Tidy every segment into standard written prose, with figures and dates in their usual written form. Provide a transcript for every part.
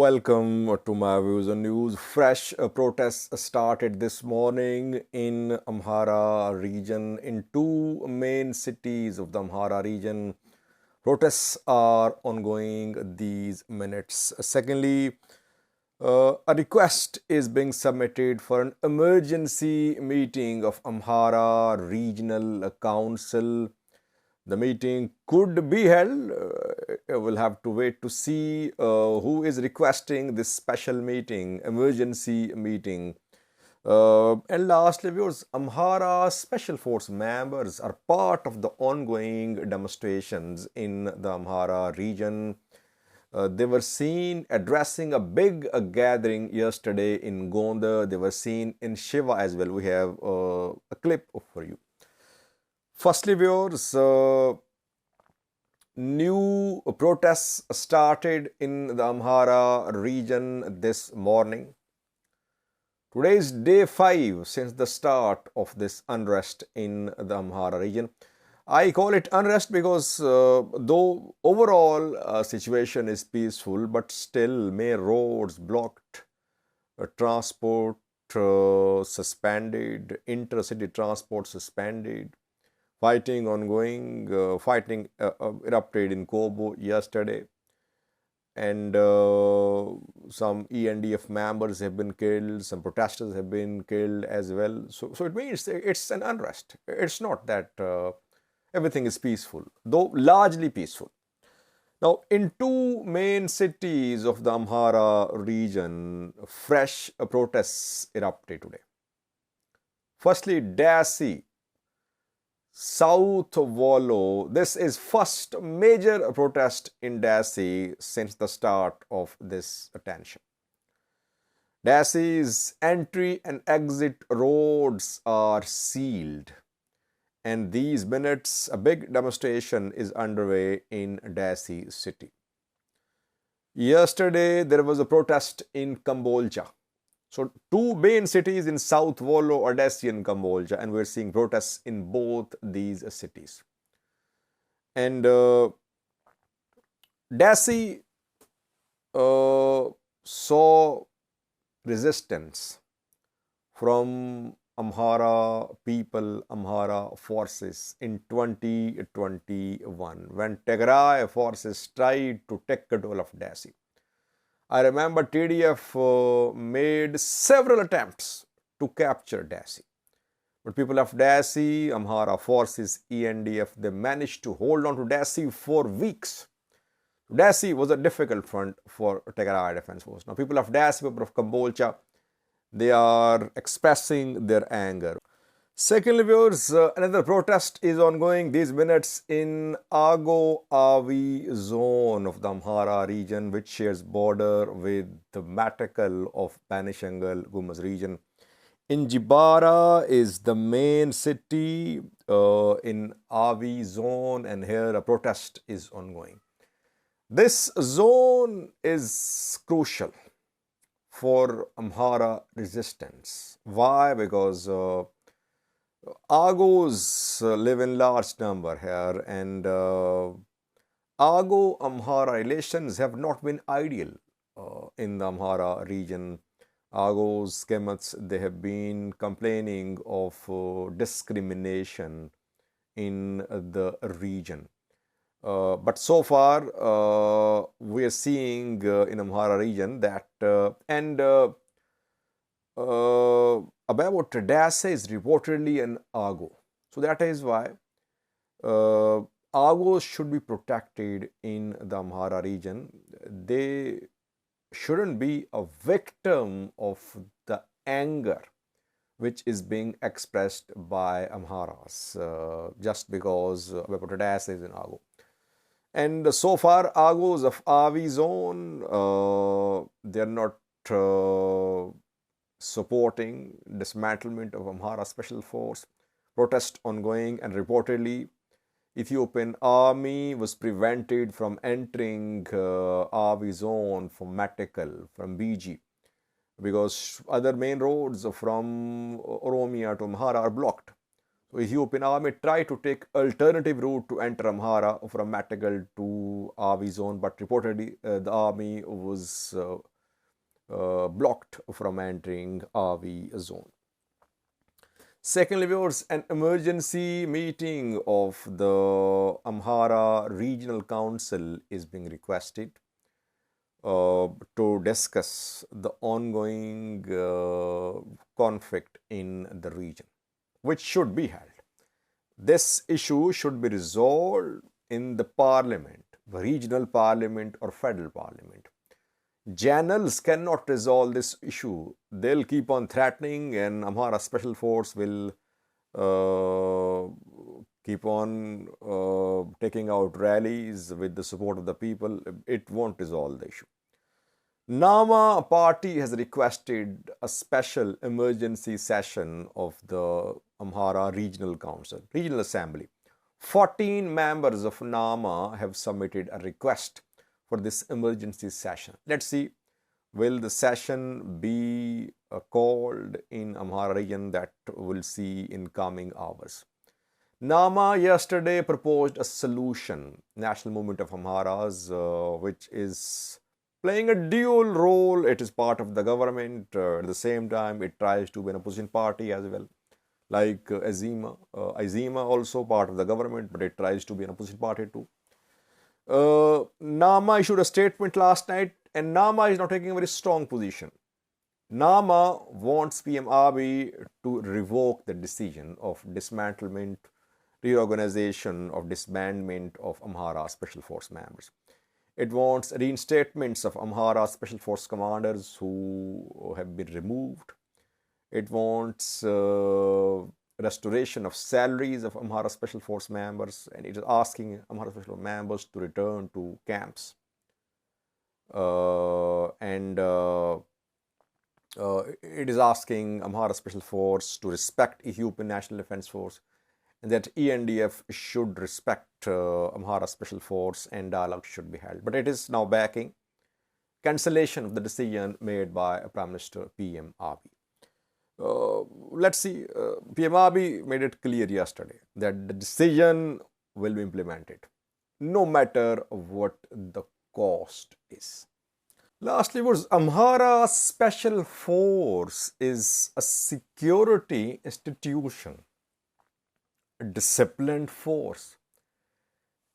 Welcome to my views on news. Fresh protests started this morning in Amhara region in two main cities of the Amhara region. Protests are ongoing these minutes. Secondly, a request is being submitted for an emergency meeting of Amhara Regional Council. The meeting could be held. We'll have to wait to see who is requesting this special meeting, emergency meeting. And lastly, viewers, Amhara Special Force members are part of the ongoing demonstrations in the Amhara region. They were seen addressing a big gathering yesterday in Gonda. They were seen in Shiva as well. We have a clip for you. Firstly, viewers, new protests started in the Amhara region this morning. Today is day 5 since the start of this unrest in the Amhara region. I call it unrest because though overall situation is peaceful, but still main roads blocked, transport suspended, intercity transport suspended. Fighting ongoing, fighting erupted in Kobo yesterday, and some ENDF members have been killed, some protesters have been killed as well. So it means it's an unrest. It's not that everything is peaceful, though largely peaceful. Now, in two main cities of the Amhara region, fresh protests erupted today. Firstly, Dessie, South Wallo. This is first major protest in Dessie since the start of this tension. Dessie's entry and exit roads are sealed, and these minutes a big demonstration is underway in Dessie city. Yesterday there was a protest in Kambolja. So two main cities in South Wallo, Dessie and Kambolja, and we're seeing protests in both these cities. And Dessie saw resistance from Amhara people, Amhara forces in 2021 when Tigray forces tried to take control of Dessie. I remember TDF made several attempts to capture Dessie. But people of Dessie, Amhara forces, ENDF, they managed to hold on to Dessie for weeks. Dessie was a difficult front for Tigray Defense Force. Now, people of Dessie, people of Kambolja, they are expressing their anger. Secondly, viewers, another protest is ongoing these minutes in Agaw Avi zone of the Amhara region, which shares border with the Matakal of Banishangal Gumuz region. Injibara is the main city in Avi zone, and here a protest is ongoing. This zone is crucial for Amhara resistance. Why? Because Agaws live in large number here, and Agaw-Amhara relations have not been ideal in the Amhara region. Agaws, Skemats, they have been complaining of discrimination in the region. But so far, we are seeing in Amhara region that, about Dessie is reportedly an Agaw. So that is why Agaws should be protected in the Amhara region. They shouldn't be a victim of the anger which is being expressed by Amharas just because about Dessie is an Agaw. And so far, Agaws of Avi zone, they are not supporting dismantlement of Amhara Special Force. Protest ongoing, and reportedly Ethiopian army was prevented from entering Avi zone from Matakal, from BG, because other main roads from Oromia to Amhara are blocked. So Ethiopian army tried to take alternative route to enter Amhara from Matakal to Avi zone, but reportedly the army was blocked from entering RV zone. Secondly, viewers, an emergency meeting of the Amhara Regional Council is being requested to discuss the ongoing conflict in the region, which should be held. This issue should be resolved in the parliament, the regional parliament or federal parliament. Channels cannot resolve this issue. They'll keep on threatening, and Amhara Special Force will keep on taking out rallies with the support of the people. It won't resolve the issue. Nama party has requested a special emergency session of the Amhara Regional Council, Regional Assembly. 14 members of Nama have submitted a request for this emergency session. Let's see, will the session be called in Amhara region? That we'll see in coming hours. Nama yesterday proposed a solution, National Movement of Amharas, which is playing a dual role. It is part of the government. At the same time, it tries to be an opposition party as well. Like Azima. Azima also part of the government, but it tries to be an opposition party too. Nama issued a statement last night, and Nama is now taking a very strong position. Nama wants PM Abiy to revoke the decision of dismantlement, reorganization, of disbandment of Amhara Special Force members. It wants reinstatements of Amhara Special Force commanders who have been removed. It wants restoration of salaries of Amhara Special Force members, and it is asking Amhara Special Force members to return to camps. It is asking Amhara Special Force to respect Ethiopian National Defense Force, and that ENDF should respect Amhara Special Force, and dialogue should be held. But it is now backing cancellation of the decision made by Prime Minister PM Abiy. Let's see, PM Abiy made it clear yesterday that the decision will be implemented, no matter what the cost is. Lastly, was Amhara Special Force is a security institution, a disciplined force.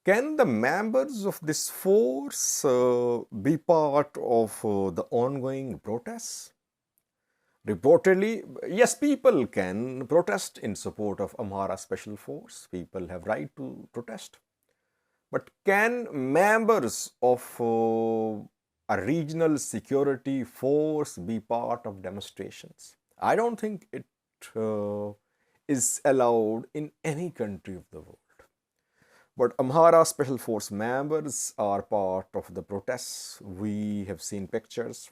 Can the members of this force be part of the ongoing protests? Reportedly, yes, people can protest in support of Amhara Special Force. People have right to protest. But can members of a regional security force be part of demonstrations? I don't think it is allowed in any country of the world. But Amhara Special Force members are part of the protests. We have seen pictures.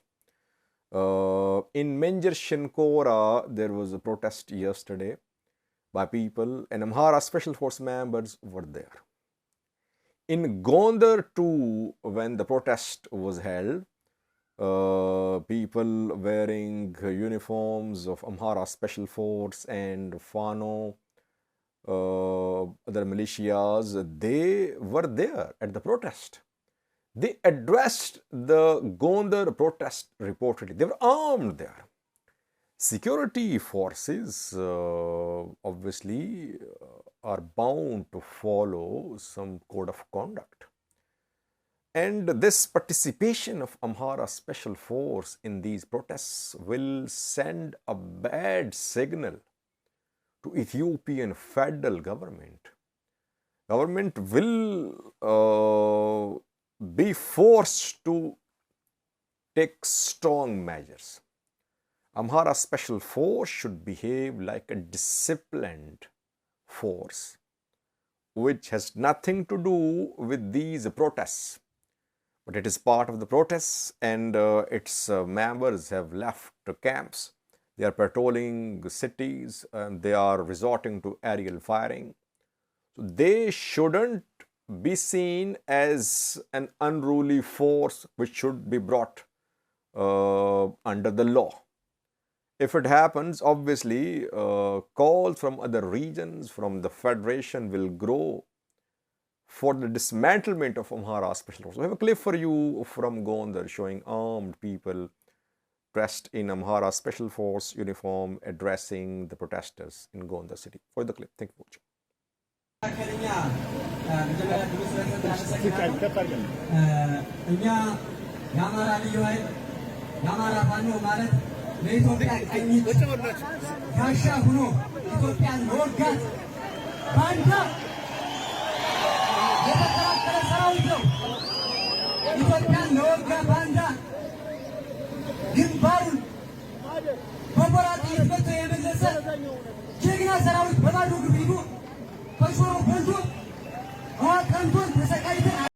In Menjer Shinkora, there was a protest yesterday by people, and Amhara Special Force members were there. In Gondar too, when the protest was held, people wearing uniforms of Amhara Special Force and Fano, other militias, they were there at the protest. They addressed the Gondar protest reportedly. They were armed there. Security forces obviously are bound to follow some code of conduct. And this participation of Amhara Special Force in these protests will send a bad signal to Ethiopian federal government. Government will be forced to take strong measures. Amhara Special Force should behave like a disciplined force, which has nothing to do with these protests. But it is part of the protests, and its members have left camps. They are patrolling cities, and they are resorting to aerial firing. So they shouldn't be seen as an unruly force which should be brought under the law. If it happens, obviously, calls from other regions, from the federation will grow for the dismantlement of Amhara Special Force. I have a clip for you from Gondar showing armed people dressed in Amhara Special Force uniform addressing the protesters in Gonda city. For the clip, thank you for watching. ግንባሩን በቦራጥ ይፈቶ የመለሰ ጀግና ሰራዊት በባዶ ግቢዱ በሾሮ ቦልዶ አቀንቶን ተሰቃይተን